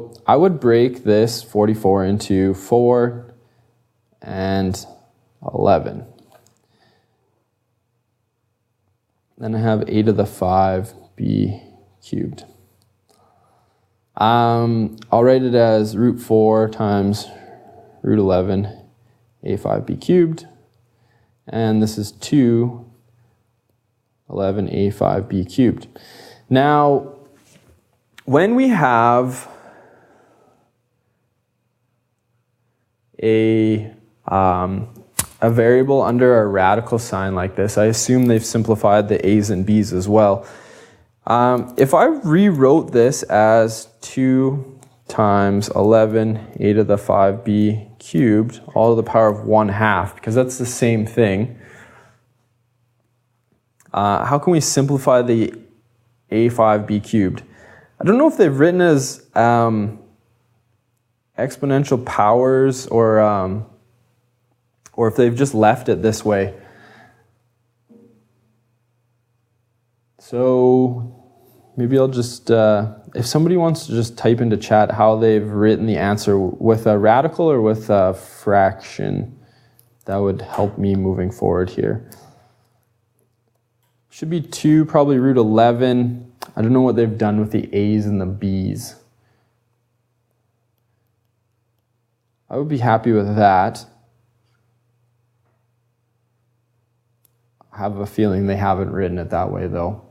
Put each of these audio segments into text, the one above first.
So I would break this 44 into 4 and 11. Then I have a to the 5b cubed. I'll write it as root 4 times root 11 a5b cubed. And this is 2 11 a5b cubed. Now, when we have a variable under a radical sign like this, I assume they've simplified the a's and b's as well. If I rewrote this as 2 times 11 a to the 5b cubed, all to the power of 1/2, because that's the same thing, how can we simplify the a5b cubed? I don't know if they've written as exponential powers or if they've just left it this way. So maybe I'll just, if somebody wants to just type into chat how they've written the answer with a radical or with a fraction, that would help me moving forward here. Should be 2, probably root 11. I don't know what they've done with the a's and the b's. I would be happy with that. I have a feeling they haven't written it that way though.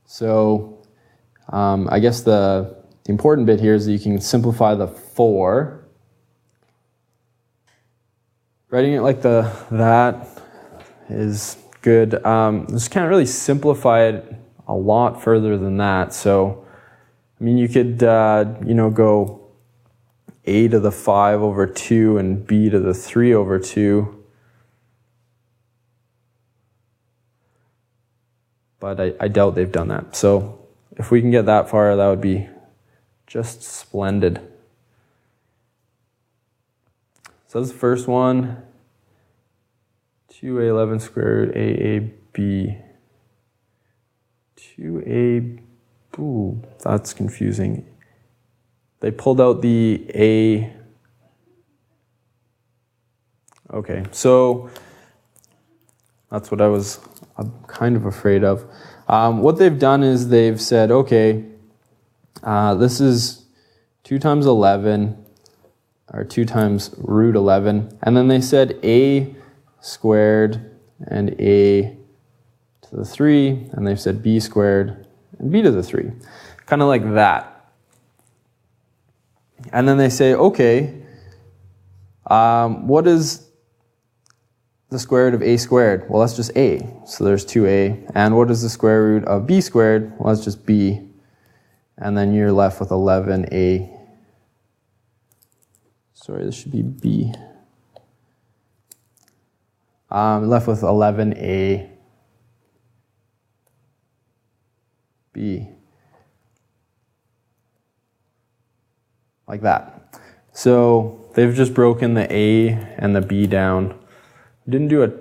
So I guess the important bit here is that you can simplify the 4. Writing it like that is good. Just can't really simplify it a lot further than that. So, I mean, you could, go a to the 5 over 2 and b to the 3 over 2. But I doubt they've done that. So if we can get that far, that would be just splendid. So that's the first one. 2a11 squared aab. 2a, ooh, that's confusing. They pulled out the a. Okay, so that's what I'm kind of afraid of. What they've done is they've said, okay, this is 2 times 11, or 2 times root 11, and then they said a squared and a to the 3, and they've said b squared and b to the 3. Kind of like that. And then they say, okay, what is the square root of a squared? Well, that's just a. So there's 2a. And what is the square root of b squared? Well, that's just b. And then you're left with 11a. Sorry, this should be b. Left with 11a b. Like that. So they've just broken the a and the b down. Didn't do a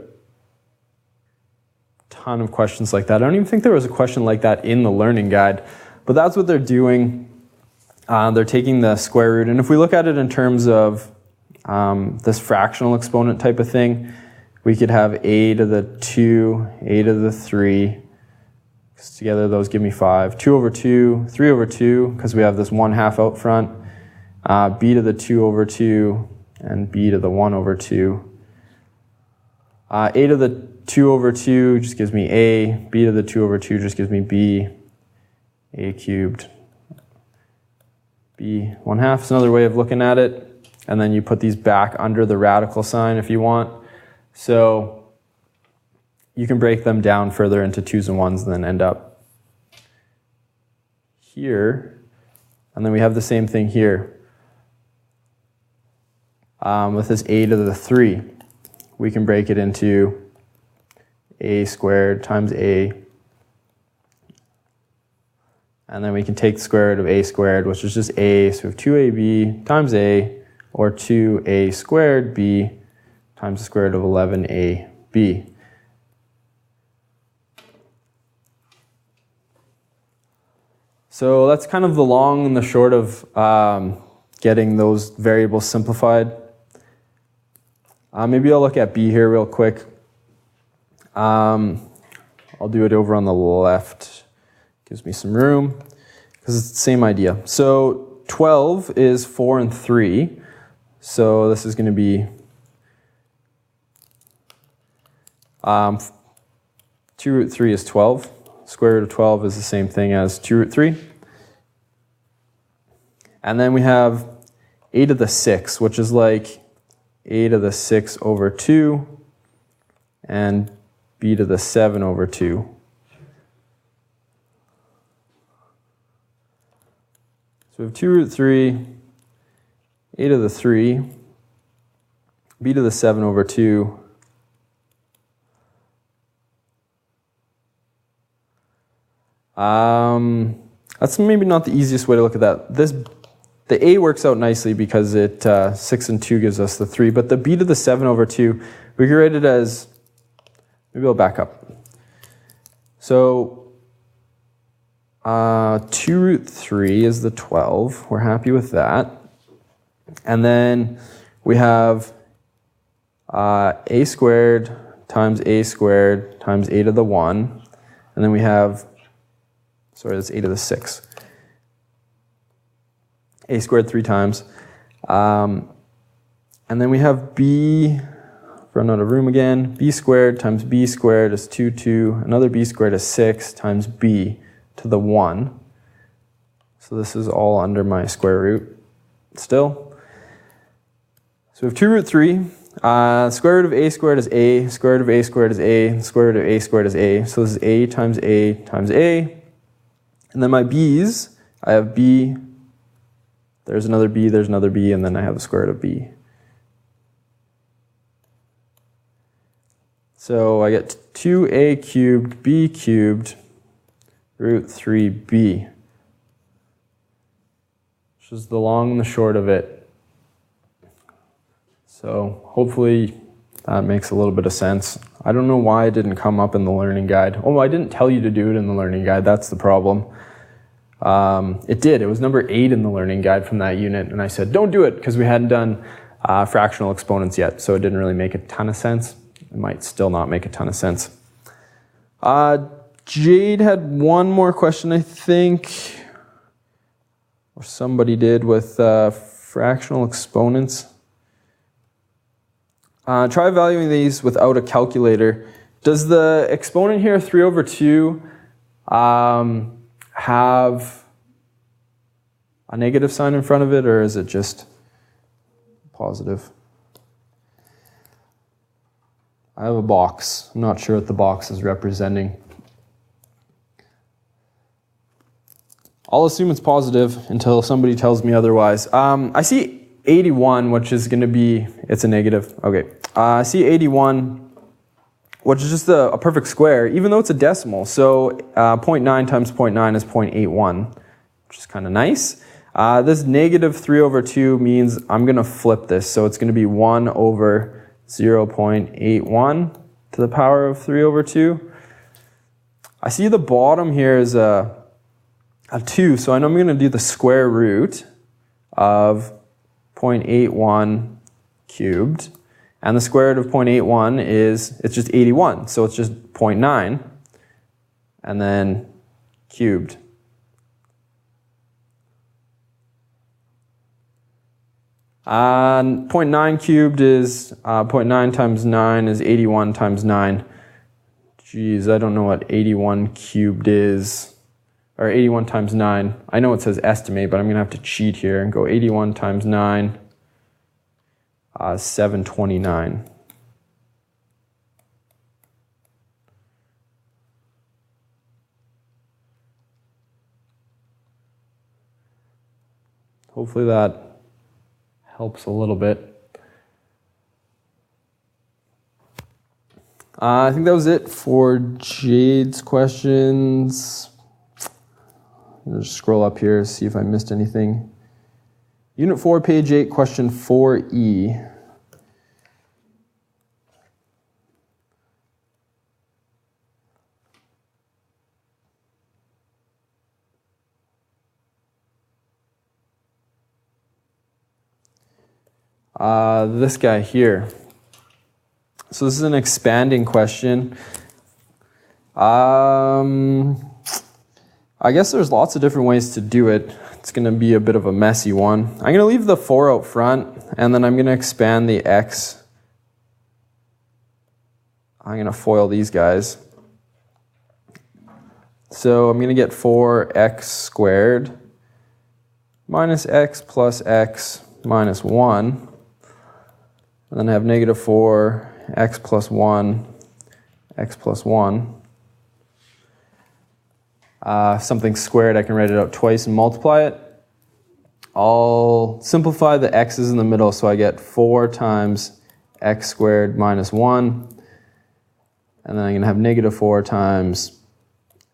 ton of questions like that. I don't even think there was a question like that in the learning guide, but that's what they're doing. They're taking the square root, and if we look at it in terms of this fractional exponent type of thing, we could have a to the 2, a to the 3, because together those give me 5, 2 over 2, 3 over 2, because we have this 1/2 out front, b to the 2 over 2, and b to the 1 over 2. A to the 2 over 2 just gives me a, b to the 2 over 2 just gives me b, a cubed, b 1/2 is another way of looking at it. And then you put these back under the radical sign if you want. So you can break them down further into 2's and 1's and then end up here. And then we have the same thing here. With this a to the 3. We can break it into a squared times a, and then we can take the square root of a squared, which is just a, so we have 2ab times a, or 2a squared b times the square root of 11ab. So that's kind of the long and the short of getting those variables simplified. Maybe I'll look at B here real quick. I'll do it over on the left. Gives me some room because it's the same idea. So 12 is 4 and 3. So this is going to be 2 root 3 is 12. Square root of 12 is the same thing as 2 root 3. And then we have 8 to the 6, which is like 8 to the 6 over 2, and b to the 7 over 2. So we have 2 root 3, 8 to the 3, b to the 7 over 2, that's maybe not the easiest way to look at that. The a works out nicely because it 6 and 2 gives us the 3, but the b to the 7 over 2, we can write it as, maybe I'll back up. So 2 root 3 is the 12. We're happy with that. And then we have a squared times a squared times a to the 1. And then we have, sorry, that's a to the 6. A squared 3 times. And then we have b, run out of room again, b squared times b squared is 2, 2. Another b squared is 6 times b to the 1. So this is all under my square root still. So we have 2 root 3. Square root of a squared is a, square root of a squared is a, square root of a squared is a. So this is a times a times a. And then my b's, I have b, there's another b, and then I have the square root of b. So I get 2a cubed b cubed root 3b, which is the long and the short of it. So hopefully that makes a little bit of sense. I don't know why it didn't come up in the learning guide. Oh, I didn't tell you to do it in the learning guide. That's the problem. It did. It was number 8 in the learning guide from that unit, and I said, don't do it, because we hadn't done fractional exponents yet, so it didn't really make a ton of sense. It might still not make a ton of sense. Jade had one more question, I think, or somebody did, with fractional exponents. Try valuing these without a calculator. Does the exponent here, 3 over 2, have a negative sign in front of it, or is it just positive? I have a box. I'm not sure what the box is representing. I'll assume it's positive until somebody tells me otherwise. I see 81, which is going to be, it's a negative. Okay. I see 81, which is just a perfect square, even though it's a decimal. So 0.9 times 0.9 is 0.81, which is kind of nice. This negative 3 over 2 means I'm going to flip this. So it's going to be 1 over 0.81 to the power of 3 over 2. I see the bottom here is a 2, so I know I'm going to do the square root of 0.81 cubed. And the square root of 0.81 is, it's just 81, so it's just 0.9, and then cubed. And 0.9 cubed is, 0.9 times 9 is 81 times 9. Geez, I don't know what 81 cubed is, or 81 times 9. I know it says estimate, but I'm going to have to cheat here and go 81 times 9. 729. Hopefully that helps a little bit. I think that was it for Jade's questions. I'll just scroll up here, see if I missed anything. Unit 4, page 8, question 4E. this guy here. So this is an expanding question. I guess there's lots of different ways to do it. It's going to be a bit of a messy one. I'm going to leave the 4 out front, and then I'm going to expand the x. I'm going to FOIL these guys. So I'm going to get 4x squared minus x plus x minus 1. And then I have negative 4x plus 1, x plus 1. Something squared, I can write it out twice and multiply it. I'll simplify the x's in the middle, so I get 4 times x squared minus 1. And then I'm going to have negative 4 times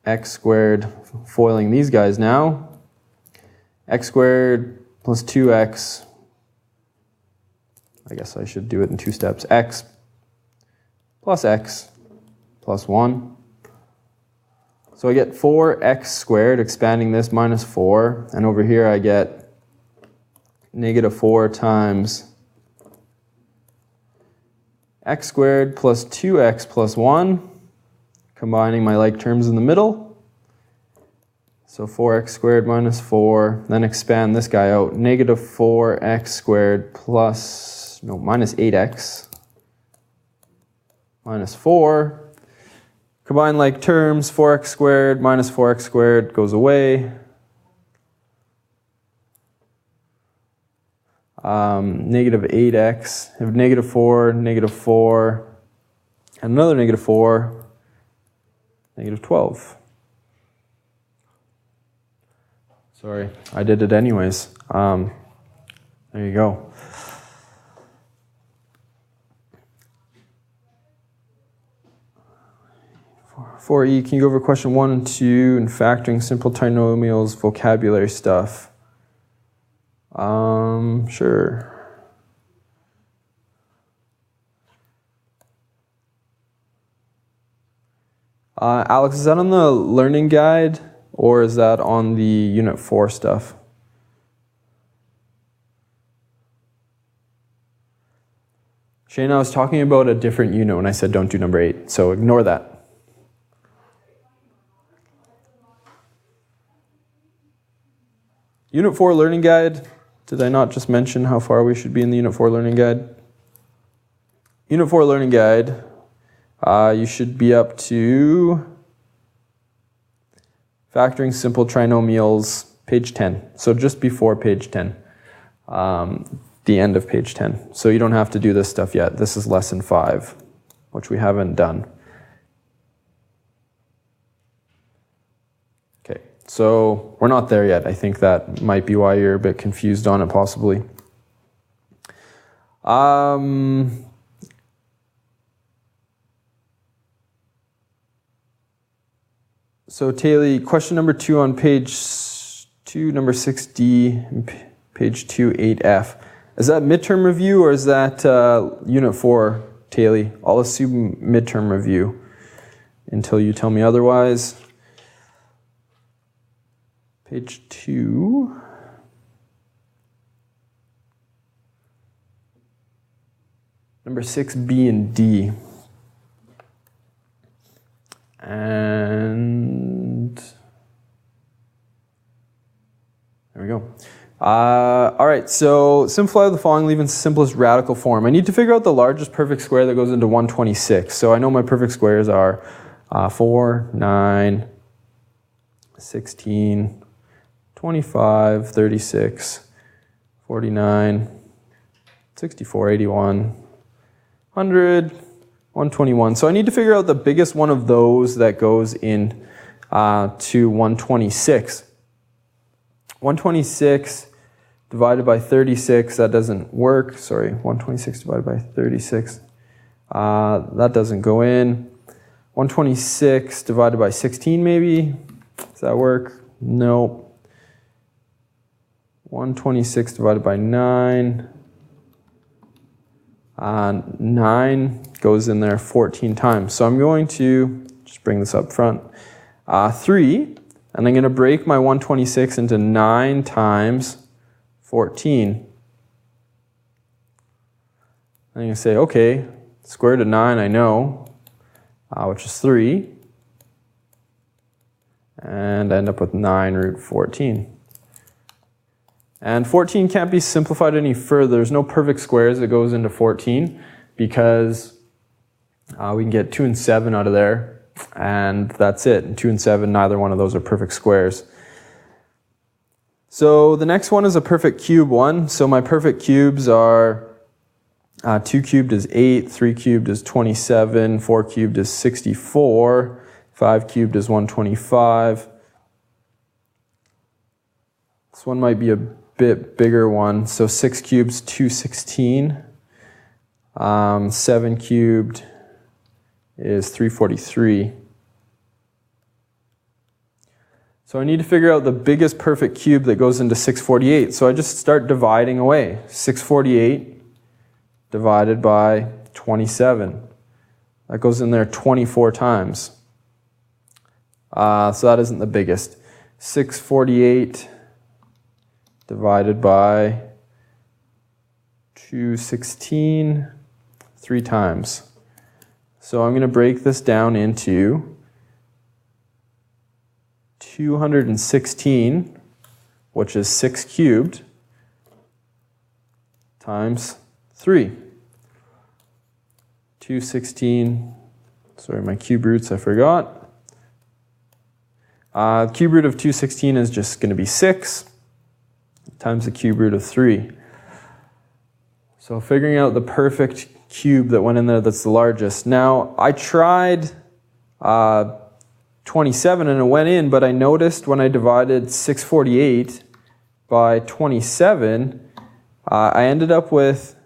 x squared, foiling these guys now. X squared plus 2x, I guess I should do it in 2 steps. X plus 1. So I get 4x squared, expanding this, minus 4. And over here I get negative 4 times x squared plus 2x plus 1, combining my like terms in the middle. So 4x squared minus 4, then expand this guy out. Negative 4x squared minus 8x minus 4. Combine like terms, 4x squared minus 4x squared goes away. Negative 8x, I have negative 4, and another negative 4, negative 12. Sorry, I did it anyways. There you go. For E, can you go over question 1 and 2 and factoring simple trinomials, vocabulary stuff? Sure. Alex, is that on the learning guide or is that on the Unit 4 stuff? Shane, I was talking about a different unit when I said don't do number 8, so ignore that. Unit 4 learning guide. Did I not just mention how far we should be in the Unit 4 learning guide? Unit 4 learning guide, you should be up to factoring simple trinomials, page 10. So just before page 10, the end of page 10. So you don't have to do this stuff yet. This is lesson 5, which we haven't done. Okay, so we're not there yet. I think that might be why you're a bit confused on it, possibly. So Taylor, question number 2 on page 2, number 6D, and page 2, 8F. Is that midterm review or is that Unit 4, Taylor? I'll assume midterm review until you tell me otherwise. Page 2. Number 6B and D. And there we go. All right, so simplify the following, leave in simplest radical form. I need to figure out the largest perfect square that goes into 126. So I know my perfect squares are 4, 9, 16, 25, 36, 49, 64, 81, 100, 121. So I need to figure out the biggest one of those that goes in to 126. 126 divided by 36, that doesn't work. Sorry, 126 divided by 36, that doesn't go in. 126 divided by 16 maybe, does that work? No. 126 divided by 9, 9 goes in there 14 times. So I'm going to just bring this up front. 3, and I'm going to break my 126 into 9 times 14. And you say, okay, square root of 9 I know, which is 3. And I end up with 9 root 14. And 14 can't be simplified any further. There's no perfect squares that goes into 14 because we can get 2 and 7 out of there, and that's it. And 2 and 7, neither one of those are perfect squares. So the next one is a perfect cube one. So my perfect cubes are 2 cubed is 8, 3 cubed is 27, 4 cubed is 64, 5 cubed is 125. This one might be a bit bigger one. So 6 cubed is 216. 7 cubed is 343. So I need to figure out the biggest perfect cube that goes into 648. So I just start dividing away. 648 divided by 27. That goes in there 24 times. So that isn't the biggest. 648 divided by 216, 3 times. So I'm going to break this down into 216, which is 6 cubed, times 3. 216, sorry, my cube roots I forgot. Cube root of 216 is just going to be 6 times the cube root of 3. So figuring out the perfect cube that went in there that's the largest. Now, I tried 27 and it went in, but I noticed when I divided 648 by 27, I ended up with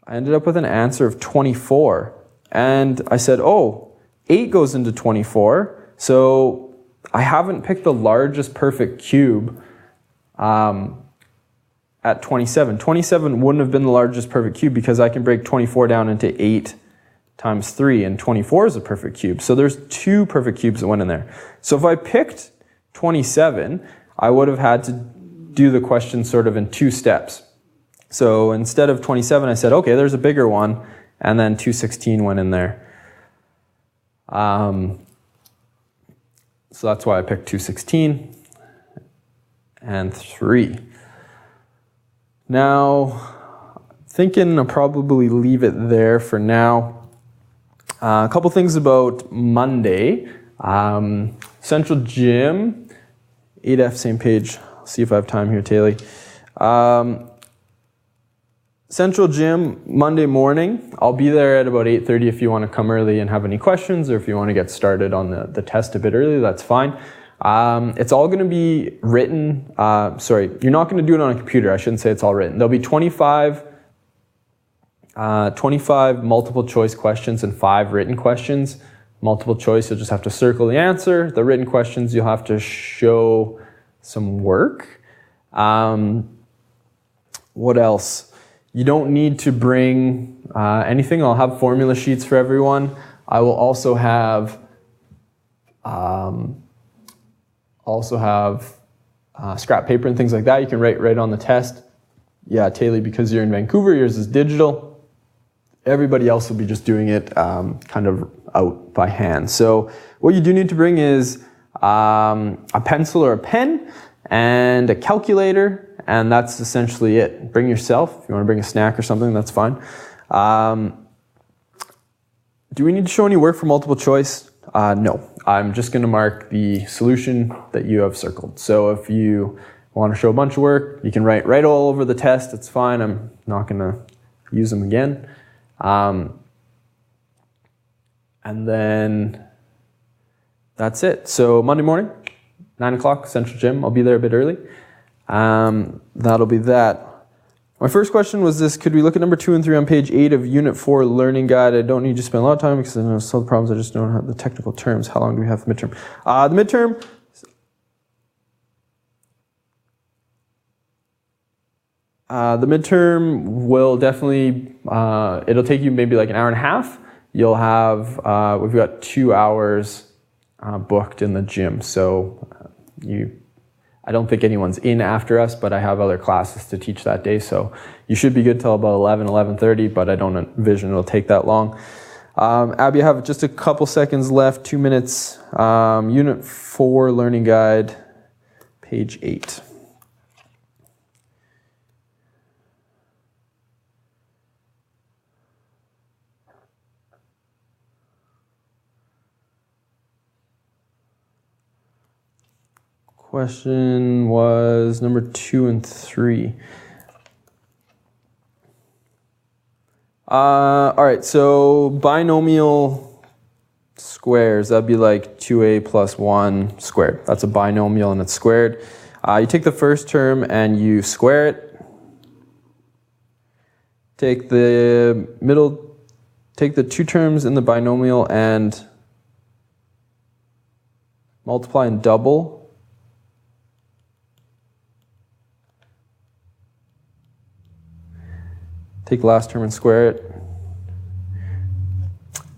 an answer of 24. And I said, oh, 8 goes into 24, so I haven't picked the largest perfect cube at 27. 27 wouldn't have been the largest perfect cube because I can break 24 down into 8 times 3, and 24 is a perfect cube. So there's 2 perfect cubes that went in there. So if I picked 27, I would have had to do the question sort of in 2 steps. So instead of 27, I said, okay, there's a bigger one, and then 216 went in there. So that's why I picked 216 and 3. Now, thinking I'll probably leave it there for now. A couple things about Monday. Central Gym, 8F, same page. See if I have time here, Taylor. Central Gym, Monday morning. I'll be there at about 8:30 if you want to come early and have any questions, or if you want to get started on the test a bit early, that's fine. It's all going to be written. You're not going to do it on a computer. I shouldn't say it's all written. There'll be 25 multiple choice questions and 5 written questions. Multiple choice, you'll just have to circle the answer. The written questions, you'll have to show some work. What else? You don't need to bring anything. I'll have formula sheets for everyone. I will also have scrap paper and things like that. You can write right on the test. Yeah, Taylor, because you're in Vancouver, yours is digital. Everybody else will be just doing it kind of out by hand. So what you do need to bring is a pencil or a pen and a calculator, and that's essentially it. Bring yourself. If you want to bring a snack or something, that's fine. Do we need to show any work for multiple choice? No. I'm just going to mark the solution that you have circled. So if you want to show a bunch of work, you can write right all over the test. It's fine. I'm not going to use them again. And then that's it. So Monday morning, 9 o'clock, Central Gym. I'll be there a bit early. That'll be that. My first question was this: could we look at number 2 and 3 on page 8 of Unit 4 Learning Guide? I don't need to spend a lot of time because I know some of the problems. I just don't have the technical terms. How long do we have the midterm? The midterm will definitely, it'll take you maybe like an hour and a half. You'll have, we've got 2 hours booked in the gym. So I don't think anyone's in after us, but I have other classes to teach that day. So you should be good till about 11:30, but I don't envision it'll take that long. Abby, I have just a couple seconds left, 2 minutes. Unit 4 learning guide, page 8. Question was number 2 and 3. All right, so binomial squares, that'd be like 2a plus 1 squared. That's a binomial and it's squared. You take the first term and you square it. Take the two terms in the binomial and multiply and double. Take the last term and square it.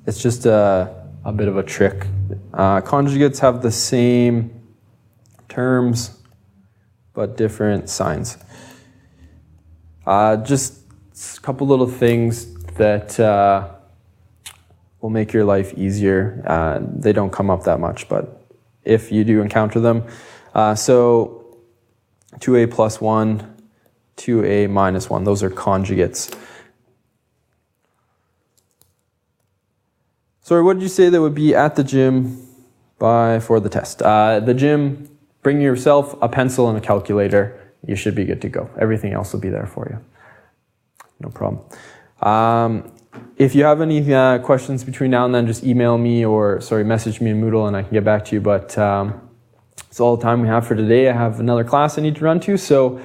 It's just a bit of a trick. Conjugates have the same terms, but different signs. Just a couple little things that will make your life easier. They don't come up that much, but if you do encounter them. So 2a plus 1, 2a minus 1, those are conjugates. Sorry, what did you say that would be at the gym for the test? The gym, bring yourself a pencil and a calculator. You should be good to go. Everything else will be there for you. No problem. If you have any questions between now and then, just email me or, message me in Moodle and I can get back to you. But it's all the time we have for today. I have another class I need to run to. So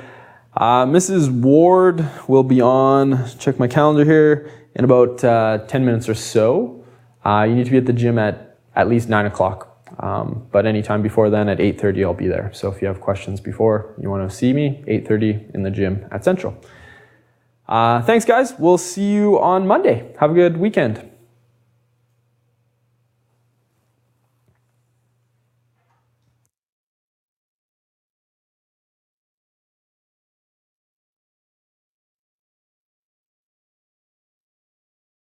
Mrs. Ward will be on, check my calendar here, in about 10 minutes or so. You need to be at the gym at least 9 o'clock. But anytime before then at 8:30 I'll be there. So if you have questions before you want to see me, 8:30 in the gym at Central. Thanks guys. We'll see you on Monday. Have a good weekend.